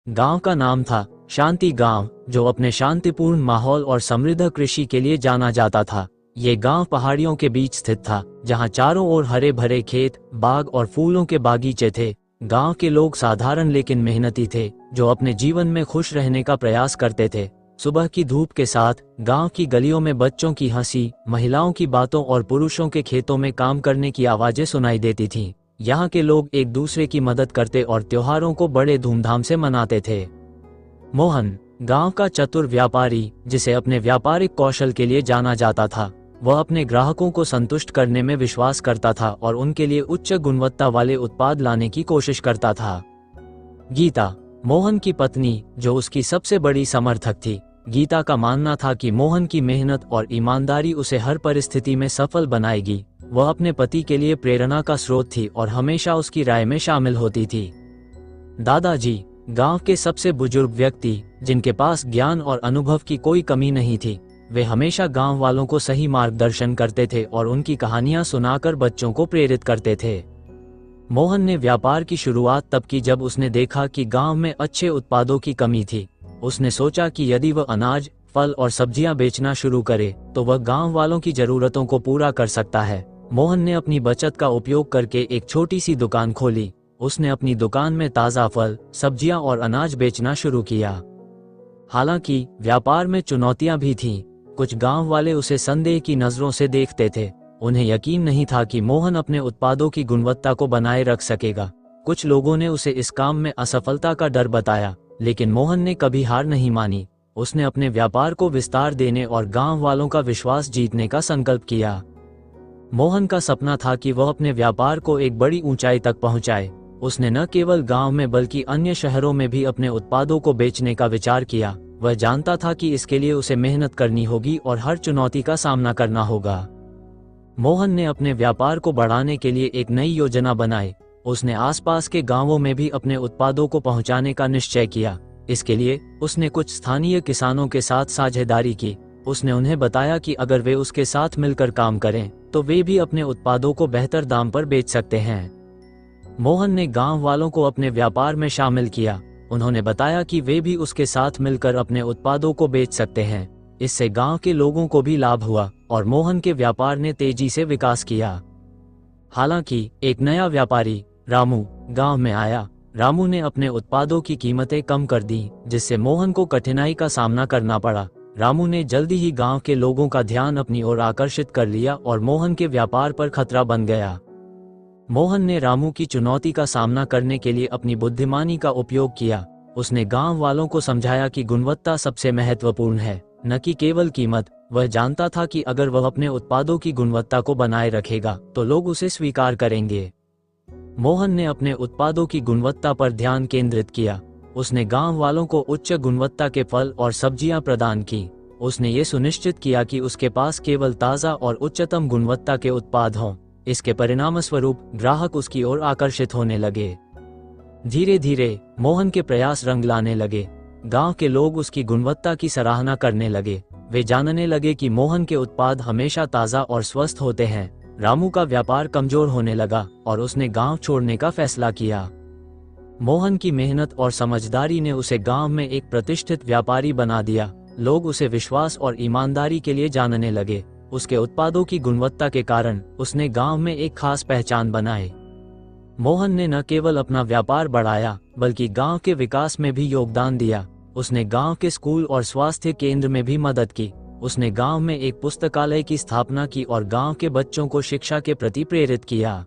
गांव का नाम था शांति गांव, जो अपने शांतिपूर्ण माहौल और समृद्ध कृषि के लिए जाना जाता था। ये गांव पहाड़ियों के बीच स्थित था, जहां चारों ओर हरे भरे खेत, बाग और फूलों के बागीचे थे। गांव के लोग साधारण लेकिन मेहनती थे, जो अपने जीवन में खुश रहने का प्रयास करते थे। सुबह की धूप के साथ गांव की गलियों में बच्चों की हंसी, महिलाओं की बातों और पुरुषों के खेतों में काम करने की आवाजें सुनाई देती थीं। यहाँ के लोग एक दूसरे की मदद करते और त्योहारों को बड़े धूमधाम से मनाते थे। मोहन, गांव का चतुर व्यापारी, जिसे अपने व्यापारिक कौशल के लिए जाना जाता था, वह अपने ग्राहकों को संतुष्ट करने में विश्वास करता था और उनके लिए उच्च गुणवत्ता वाले उत्पाद लाने की कोशिश करता था। गीता, मोहन की पत्नी, जो उसकी सबसे बड़ी समर्थक थी। गीता का मानना था कि मोहन की मेहनत और ईमानदारी उसे हर परिस्थिति में सफल बनाएगी। वह अपने पति के लिए प्रेरणा का स्रोत थी और हमेशा उसकी राय में शामिल होती थी। दादाजी, गांव के सबसे बुजुर्ग व्यक्ति, जिनके पास ज्ञान और अनुभव की कोई कमी नहीं थी। वे हमेशा गांव वालों को सही मार्गदर्शन करते थे और उनकी कहानियां सुनाकर बच्चों को प्रेरित करते थे। मोहन ने व्यापार की शुरुआत तब की जब उसने देखा कि गांव में अच्छे उत्पादों की कमी थी। उसने सोचा कि यदि वह अनाज, फल और सब्जियां बेचना शुरू करे तो वह गांव वालों की जरूरतों को पूरा कर सकता है। मोहन ने अपनी बचत का उपयोग करके एक छोटी सी दुकान खोली। उसने अपनी दुकान में ताज़ा फल, सब्जियां और अनाज बेचना शुरू किया। हालांकि व्यापार में चुनौतियां भी थीं। कुछ गांव वाले उसे संदेह की नजरों से देखते थे। उन्हें यकीन नहीं था कि मोहन अपने उत्पादों की गुणवत्ता को बनाए रख सकेगा। कुछ लोगों ने उसे इस काम में असफलता का डर बताया, लेकिन मोहन ने कभी हार नहीं मानी। उसने अपने व्यापार को विस्तार देने और गांव वालों का विश्वास जीतने का संकल्प किया। मोहन का सपना था कि वह अपने व्यापार को एक बड़ी ऊंचाई तक पहुंचाए। उसने न केवल गांव में बल्कि अन्य शहरों में भी अपने उत्पादों को बेचने का विचार किया। वह जानता था कि इसके लिए उसे मेहनत करनी होगी और हर चुनौती का सामना करना होगा। मोहन ने अपने व्यापार को बढ़ाने के लिए एक नई योजना बनाई। उसने आसपास के गांवों में भी अपने उत्पादों को पहुंचाने का निश्चय किया। इसके लिए उसने कुछ स्थानीय किसानों के साथ साझेदारी की। उसने उन्हें बताया कि अगर वे उसके साथ मिलकर काम करें तो वे भी अपने उत्पादों को बेहतर दाम पर बेच सकते हैं। मोहन ने गांव वालों को अपने व्यापार में शामिल किया। उन्होंने बताया कि वे भी उसके साथ मिलकर अपने उत्पादों को बेच सकते हैं। इससे गांव के लोगों को भी लाभ हुआ और मोहन के व्यापार ने तेजी से विकास किया। हालांकि एक नया व्यापारी, रामू, गांव में आया। रामू ने अपने उत्पादों की कीमतें कम कर दी, जिससे मोहन को कठिनाई का सामना करना पड़ा। रामू ने जल्दी ही गांव के लोगों का ध्यान अपनी ओर आकर्षित कर लिया और मोहन के व्यापार पर खतरा बन गया। मोहन ने रामू की चुनौती का सामना करने के लिए अपनी बुद्धिमानी का उपयोग किया। उसने गांव वालों को समझाया कि गुणवत्ता सबसे महत्वपूर्ण है, न कि केवल कीमत। वह जानता था कि अगर वह अपने उत्पादों की गुणवत्ता को बनाए रखेगा तो लोग उसे स्वीकार करेंगे। मोहन ने अपने उत्पादों की गुणवत्ता पर ध्यान केंद्रित किया। उसने गांव वालों को उच्च गुणवत्ता के फल और सब्जियां प्रदान की। उसने ये सुनिश्चित किया कि उसके पास केवल ताज़ा और उच्चतम गुणवत्ता के उत्पाद हों। इसके परिणामस्वरूप ग्राहक उसकी ओर आकर्षित होने लगे। धीरे धीरे मोहन के प्रयास रंग लाने लगे। गांव के लोग उसकी गुणवत्ता की सराहना करने लगे। वे जानने लगे कि मोहन के उत्पाद हमेशा ताज़ा और स्वस्थ होते हैं। रामू का व्यापार कमजोर होने लगा और उसने गांव छोड़ने का फैसला किया। मोहन की मेहनत और समझदारी ने उसे गांव में एक प्रतिष्ठित व्यापारी बना दिया। लोग उसे विश्वास और ईमानदारी के लिए जानने लगे। उसके उत्पादों की गुणवत्ता के कारण उसने गांव में एक खास पहचान बनाई। मोहन ने न केवल अपना व्यापार बढ़ाया बल्कि गांव के विकास में भी योगदान दिया। उसने गांव के स्कूल और स्वास्थ्य केंद्र में भी मदद की। उसने गांव में एक पुस्तकालय की स्थापना की और गांव के बच्चों को शिक्षा के प्रति प्रेरित किया।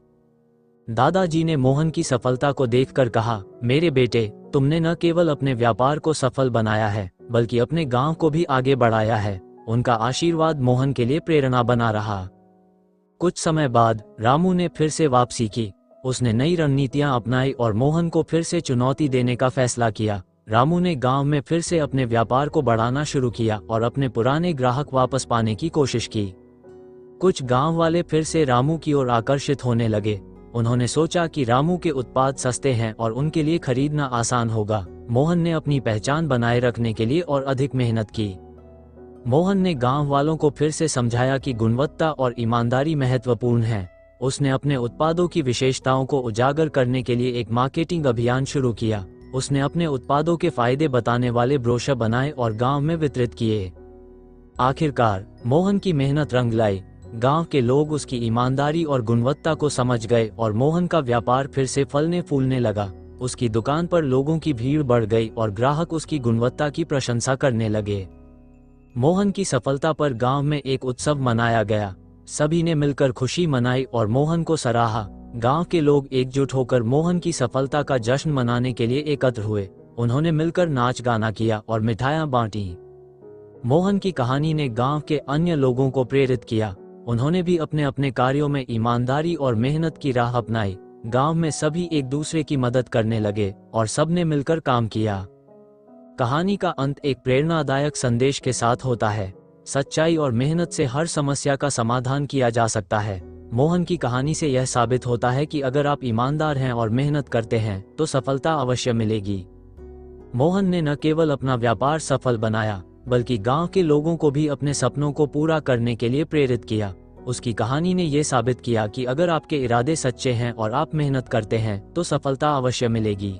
दादाजी ने मोहन की सफलता को देखकर कहा, मेरे बेटे, तुमने न केवल अपने व्यापार को सफल बनाया है बल्कि अपने गांव को भी आगे बढ़ाया है। उनका आशीर्वाद मोहन के लिए प्रेरणा बना रहा। कुछ समय बाद रामू ने फिर से वापसी की। उसने नई रणनीतियां अपनाई और मोहन को फिर से चुनौती देने का फैसला किया। रामू ने गांव में फिर से अपने व्यापार को बढ़ाना शुरू किया और अपने पुराने ग्राहक वापस पाने की कोशिश की। कुछ गांव वाले फिर से रामू की ओर आकर्षित होने लगे। उन्होंने सोचा कि रामू के उत्पाद सस्ते हैं और उनके लिए खरीदना आसान होगा। मोहन ने अपनी पहचान बनाए रखने के लिए और अधिक मेहनत की। मोहन ने गांव वालों को फिर से समझाया कि गुणवत्ता और ईमानदारी महत्वपूर्ण है। उसने अपने उत्पादों की विशेषताओं को उजागर करने के लिए एक मार्केटिंग अभियान शुरू किया। उसने अपने उत्पादों के फायदे बताने वाले ब्रोशर बनाए और गांव में वितरित किए। आखिरकार मोहन की मेहनत रंग लाई। गांव के लोग उसकी ईमानदारी और गुणवत्ता को समझ गए और मोहन का व्यापार फिर से फलने फूलने लगा। उसकी दुकान पर लोगों की भीड़ बढ़ गई और ग्राहक उसकी गुणवत्ता की प्रशंसा करने लगे। मोहन की सफलता पर गांव में एक उत्सव मनाया गया। सभी ने मिलकर खुशी मनाई और मोहन को सराहा। गांव के लोग एकजुट होकर मोहन की सफलता का जश्न मनाने के लिए एकत्र हुए। उन्होंने मिलकर नाच गाना किया और मिठाइयां बांटी। मोहन की कहानी ने गांव के अन्य लोगों को प्रेरित किया। उन्होंने भी अपने अपने कार्यों में ईमानदारी और मेहनत की राह अपनाई। गांव में सभी एक दूसरे की मदद करने लगे और सबने मिलकर काम किया। कहानी का अंत एक प्रेरणादायक संदेश के साथ होता है। सच्चाई और मेहनत से हर समस्या का समाधान किया जा सकता है। मोहन की कहानी से यह साबित होता है कि अगर आप ईमानदार हैं और मेहनत करते हैं तो सफलता अवश्य मिलेगी। मोहन ने न केवल अपना व्यापार सफल बनाया बल्कि गांव के लोगों को भी अपने सपनों को पूरा करने के लिए प्रेरित किया। उसकी कहानी ने यह साबित किया कि अगर आपके इरादे सच्चे हैं और आप मेहनत करते हैं तो सफलता अवश्य मिलेगी।